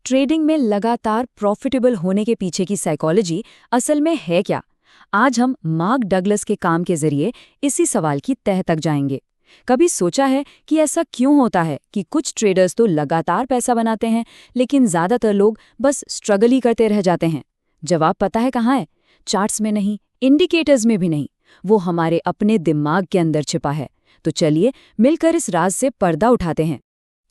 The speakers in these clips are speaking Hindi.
ट्रेडिंग में लगातार प्रॉफिटेबल होने के पीछे की साइकोलॉजी असल में है क्या? आज हम मार्क डगलस के काम के जरिए इसी सवाल की तह तक जाएंगे। कभी सोचा है कि ऐसा क्यों होता है कि कुछ ट्रेडर्स तो लगातार पैसा बनाते हैं, लेकिन ज्यादातर लोग बस स्ट्रगल ही करते रह जाते हैं? जवाब पता है कहाँ है? चार्ट्स में नहीं, इंडिकेटर्स में भी नहीं, वो हमारे अपने दिमाग के अंदर छिपा है। तो चलिए मिलकर इस राज से पर्दा उठाते हैं।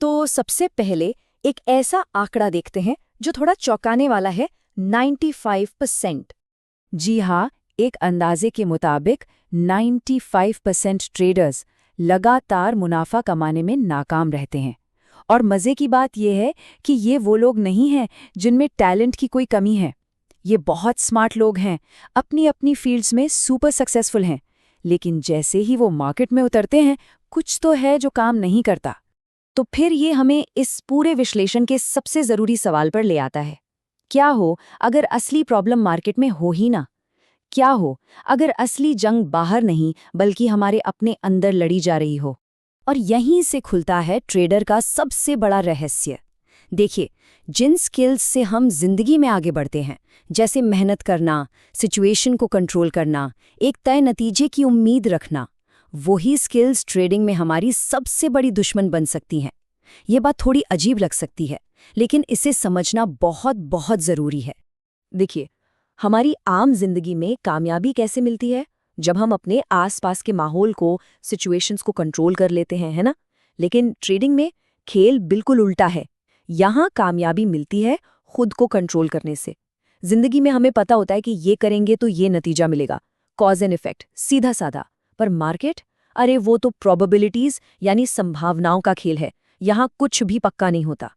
तो सबसे पहले एक ऐसा आंकड़ा देखते हैं जो थोड़ा चौंकाने वाला है, 95%। जी हाँ, एक अंदाजे के मुताबिक 95% ट्रेडर्स लगातार मुनाफा कमाने में नाकाम रहते हैं। और मज़े की बात यह है कि ये वो लोग नहीं हैं जिनमें टैलेंट की कोई कमी है। ये बहुत स्मार्ट लोग हैं, अपनी अपनी फील्ड्स में सुपर सक्सेसफुल हैं, लेकिन जैसे ही वो मार्केट में उतरते हैं, कुछ तो है जो काम नहीं करता। तो फिर ये हमें इस पूरे विश्लेषण के सबसे ज़रूरी सवाल पर ले आता है। क्या हो अगर असली प्रॉब्लम मार्केट में हो ही ना? क्या हो अगर असली जंग बाहर नहीं बल्कि हमारे अपने अंदर लड़ी जा रही हो? और यहीं से खुलता है ट्रेडर का सबसे बड़ा रहस्य। देखिए, जिन स्किल्स से हम जिंदगी में आगे बढ़ते हैं, जैसे मेहनत करना, सिचुएशन को कंट्रोल करना, एक तय नतीजे की उम्मीद रखना, वही स्किल्स ट्रेडिंग में हमारी सबसे बड़ी दुश्मन बन सकती हैं। ये बात थोड़ी अजीब लग सकती है, लेकिन इसे समझना बहुत बहुत ज़रूरी है। देखिए, हमारी आम जिंदगी में कामयाबी कैसे मिलती है? जब हम अपने आसपास के माहौल को, सिचुएशंस को कंट्रोल कर लेते हैं, है ना? लेकिन ट्रेडिंग में खेल बिल्कुल उल्टा है। यहाँ कामयाबी मिलती है खुद को कंट्रोल करने से। जिंदगी में हमें पता होता है कि ये करेंगे तो ये नतीजा मिलेगा, कॉज एंड इफेक्ट, सीधा साधा। पर मार्केट, अरे वो तो प्रोबेबिलिटीज यानी संभावनाओं का खेल है। यहाँ कुछ भी पक्का नहीं होता।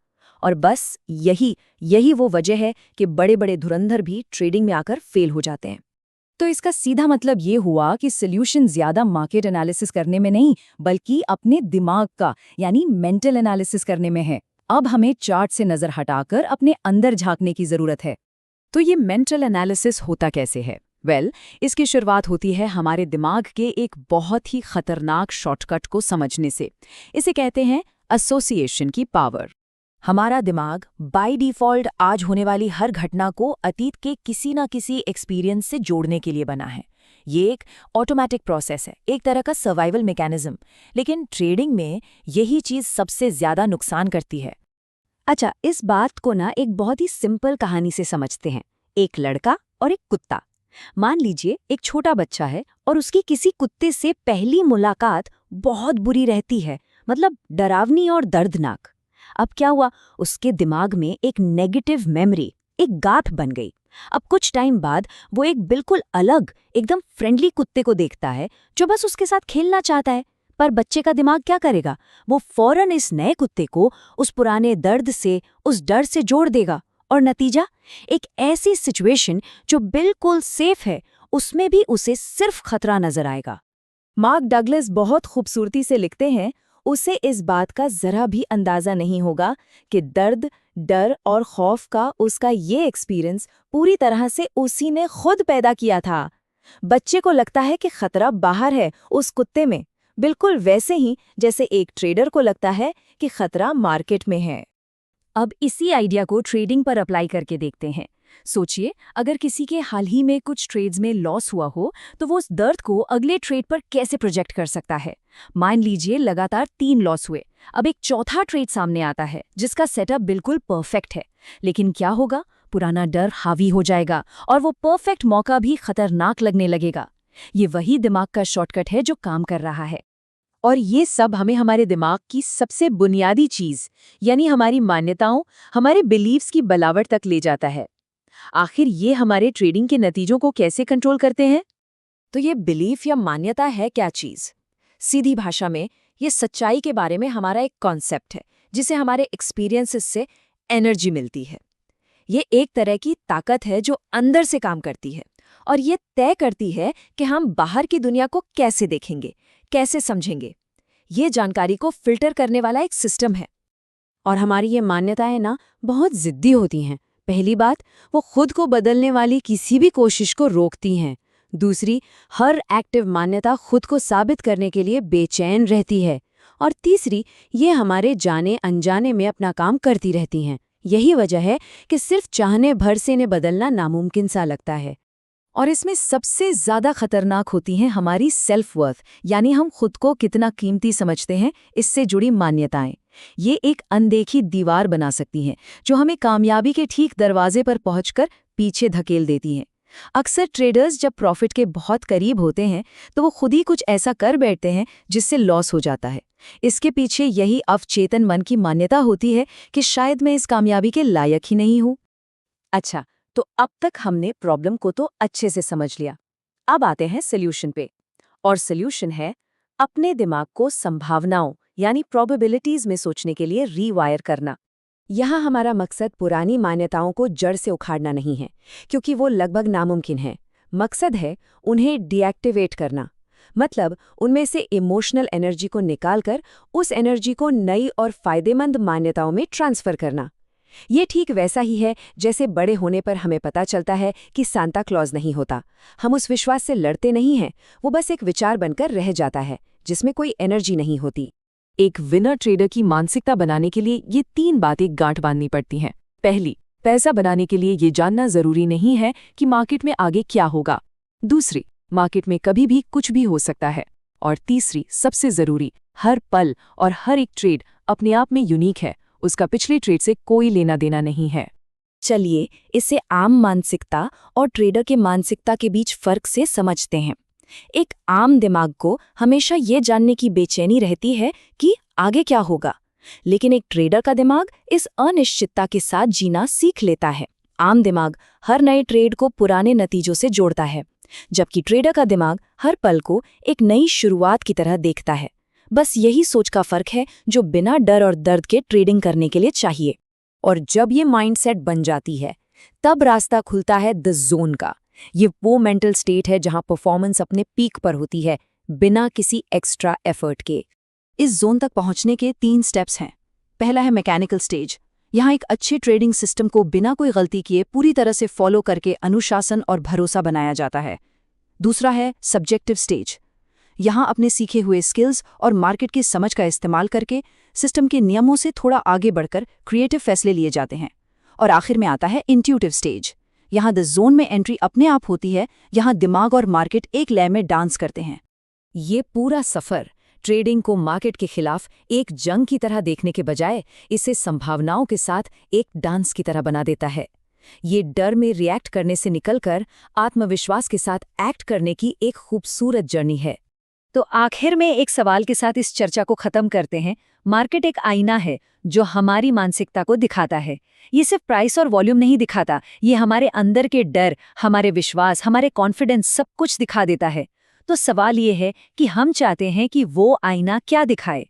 और बस यही वो वजह है कि बड़े बड़े धुरंधर भी ट्रेडिंग में आकर फेल हो जाते हैं। तो इसका सीधा मतलब ये हुआ कि सॉल्यूशन ज्यादा मार्केट एनालिसिस करने में नहीं, बल्कि अपने दिमाग का यानी मेंटल एनालिसिस करने में है। अब हमें चार्ट से नजर हटाकर अपने अंदर झांकने की जरूरत है। तो ये मेंटल एनालिसिस होता कैसे है? इसकी शुरुआत होती है हमारे दिमाग के एक बहुत ही खतरनाक शॉर्टकट को समझने से। इसे कहते हैं एसोसिएशन की पावर। हमारा दिमाग बाय डिफ़ॉल्ट आज होने वाली हर घटना को अतीत के किसी न किसी एक्सपीरियंस से जोड़ने के लिए बना है। ये एक ऑटोमेटिक प्रोसेस है, एक तरह का सर्वाइवल मैकेनिज्म। लेकिन ट्रेडिंग में यही चीज़ सबसे ज़्यादा नुकसान करती है। अच्छा, इस बात को ना एक बहुत ही सिंपल कहानी से समझते हैं। एक लड़का और एक कुत्ता। मान लीजिए एक छोटा बच्चा है और उसकी किसी कुत्ते से पहली मुलाकात बहुत बुरी रहती है, मतलब डरावनी और दर्दनाक। अब क्या हुआ? उसके दिमाग में एक नेगेटिव मेमोरी, एक गाथ बन गई। अब कुछ टाइम बाद वो एक बिल्कुल अलग, एकदम फ्रेंडली कुत्ते को देखता है जो बस उसके साथ खेलना चाहता है। पर बच्चे का दिमाग क्या करेगा? वो फौरन इस नए कुत्ते को उस पुराने दर्द से, उस डर से जोड़ देगा। और नतीजा, एक ऐसी सिचुएशन जो बिल्कुल सेफ है, उसमें भी उसे सिर्फ खतरा नजर आएगा। मार्क डगलस बहुत खूबसूरती से लिखते हैं, उसे इस बात का जरा भी अंदाजा नहीं होगा कि दर्द, डर और खौफ का उसका ये एक्सपीरियंस पूरी तरह से उसी ने खुद पैदा किया था। बच्चे को लगता है कि खतरा बाहर है, उस कुत्ते में, बिल्कुल वैसे ही जैसे एक ट्रेडर को लगता है कि खतरा मार्केट में है। अब इसी आइडिया को ट्रेडिंग पर अप्लाई करके देखते हैं। सोचिए, अगर किसी के हाल ही में कुछ ट्रेड्स में लॉस हुआ हो, तो वो उस दर्द को अगले ट्रेड पर कैसे प्रोजेक्ट कर सकता है? मान लीजिए लगातार 3 लॉस हुए। अब एक चौथा ट्रेड सामने आता है जिसका सेटअप बिल्कुल परफेक्ट है, लेकिन क्या होगा? पुराना डर हावी हो जाएगा और वो परफेक्ट मौका भी खतरनाक लगने लगेगा। ये वही दिमाग का शॉर्टकट है जो काम कर रहा है। और ये सब हमें हमारे दिमाग की सबसे बुनियादी चीज़ यानी हमारी मान्यताओं, हमारे बिलीव्स की बनावट तक ले जाता है। आखिर ये हमारे ट्रेडिंग के नतीजों को कैसे कंट्रोल करते हैं? तो ये बिलीफ या मान्यता है क्या चीज़? सीधी भाषा में ये सच्चाई के बारे में हमारा एक कॉन्सेप्ट है जिसे हमारे एक्सपीरियंसेस से एनर्जी मिलती है। ये एक तरह की ताकत है जो अंदर से काम करती है और ये तय करती है कि हम बाहर की दुनिया को कैसे देखेंगे, कैसे समझेंगे। ये जानकारी को फिल्टर करने वाला एक सिस्टम है। और हमारी ये मान्यताएं ना बहुत जिद्दी होती हैं। पहली बात, वो खुद को बदलने वाली किसी भी कोशिश को रोकती हैं। दूसरी, हर एक्टिव मान्यता खुद को साबित करने के लिए बेचैन रहती है। और तीसरी, ये हमारे जाने अनजाने में अपना काम करती रहती हैं, यही वजह है कि सिर्फ चाहने भर से इन्हें बदलना नामुमकिन सा लगता है। और इसमें सबसे ज्यादा खतरनाक होती हैं हमारी सेल्फ वर्थ, यानी हम खुद को कितना कीमती समझते हैं, इससे जुड़ी मान्यताएं। ये एक अनदेखी दीवार बना सकती हैं जो हमें कामयाबी के ठीक दरवाजे पर पहुंचकर पीछे धकेल देती हैं। अक्सर ट्रेडर्स जब प्रॉफिट के बहुत करीब होते हैं तो वो खुद ही कुछ ऐसा कर बैठते हैं जिससे लॉस हो जाता है। इसके पीछे यही अवचेतन मन की मान्यता होती है कि शायद मैं इस कामयाबी के लायक ही नहीं हूं। अच्छा, तो अब तक हमने प्रॉब्लम को तो अच्छे से समझ लिया। अब आते हैं सॉल्यूशन पे। और सॉल्यूशन है अपने दिमाग को संभावनाओं यानी प्रोबेबिलिटीज में सोचने के लिए रीवायर करना। यहाँ हमारा मकसद पुरानी मान्यताओं को जड़ से उखाड़ना नहीं है, क्योंकि वो लगभग नामुमकिन है। मकसद है उन्हें डीएक्टिवेट करना, मतलब उनमें से इमोशनल एनर्जी को निकालकर उस एनर्जी को नई और फायदेमंद मान्यताओं में ट्रांसफर करना। ये ठीक वैसा ही है जैसे बड़े होने पर हमें पता चलता है कि सांता क्लॉज नहीं होता। हम उस विश्वास से लड़ते नहीं हैं, वो बस एक विचार बनकर रह जाता है जिसमें कोई एनर्जी नहीं होती। एक विनर ट्रेडर की मानसिकता बनाने के लिए ये 3 बातें गांठ बांधनी पड़ती हैं। पहली, पैसा बनाने के लिए ये जानना जरूरी नहीं है कि मार्केट में आगे क्या होगा। दूसरी, मार्केट में कभी भी कुछ भी हो सकता है। और तीसरी, सबसे जरूरी, हर पल और हर एक ट्रेड अपने आप में यूनिक है, उसका पिछले ट्रेड से कोई लेना देना नहीं है। चलिए इसे आम मानसिकता और ट्रेडर के मानसिकता के बीच फर्क से समझते हैं। एक आम दिमाग को हमेशा ये जानने की बेचैनी रहती है कि आगे क्या होगा, लेकिन एक ट्रेडर का दिमाग इस अनिश्चितता के साथ जीना सीख लेता है। आम दिमाग हर नए ट्रेड को पुराने नतीजों से जोड़ता है, जबकि ट्रेडर का दिमाग हर पल को एक नई शुरुआत की तरह देखता है। बस यही सोच का फर्क है जो बिना डर और दर्द के ट्रेडिंग करने के लिए चाहिए। और जब ये माइंडसेट बन जाती है, तब रास्ता खुलता है द जोन का। ये वो मेंटल स्टेट है जहां परफॉर्मेंस अपने पीक पर होती है, बिना किसी एक्स्ट्रा एफर्ट के। इस जोन तक पहुंचने के 3 स्टेप्स हैं। पहला है मैकेनिकल स्टेज। यहाँ एक अच्छे ट्रेडिंग सिस्टम को बिना कोई गलती किए पूरी तरह से फॉलो करके अनुशासन और भरोसा बनाया जाता है। दूसरा है सब्जेक्टिव स्टेज। यहाँ अपने सीखे हुए स्किल्स और मार्केट की समझ का इस्तेमाल करके सिस्टम के नियमों से थोड़ा आगे बढ़कर क्रिएटिव फैसले लिए जाते हैं। और आखिर में आता है इंट्यूटिव स्टेज। यहाँ द जोन में एंट्री अपने आप होती है, यहाँ दिमाग और मार्केट एक लय में डांस करते हैं। ये पूरा सफ़र ट्रेडिंग को मार्केट के खिलाफ एक जंग की तरह देखने के बजाय इसे संभावनाओं के साथ एक डांस की तरह बना देता है। ये डर में रिएक्ट करने से निकलकर आत्मविश्वास के साथ एक्ट करने की एक खूबसूरत जर्नी है। तो आखिर में एक सवाल के साथ इस चर्चा को खत्म करते हैं। मार्केट एक आईना है जो हमारी मानसिकता को दिखाता है। ये सिर्फ प्राइस और वॉल्यूम नहीं दिखाता, ये हमारे अंदर के डर, हमारे विश्वास, हमारे कॉन्फिडेंस सब कुछ दिखा देता है। तो सवाल ये है कि हम चाहते हैं कि वो आईना क्या दिखाए।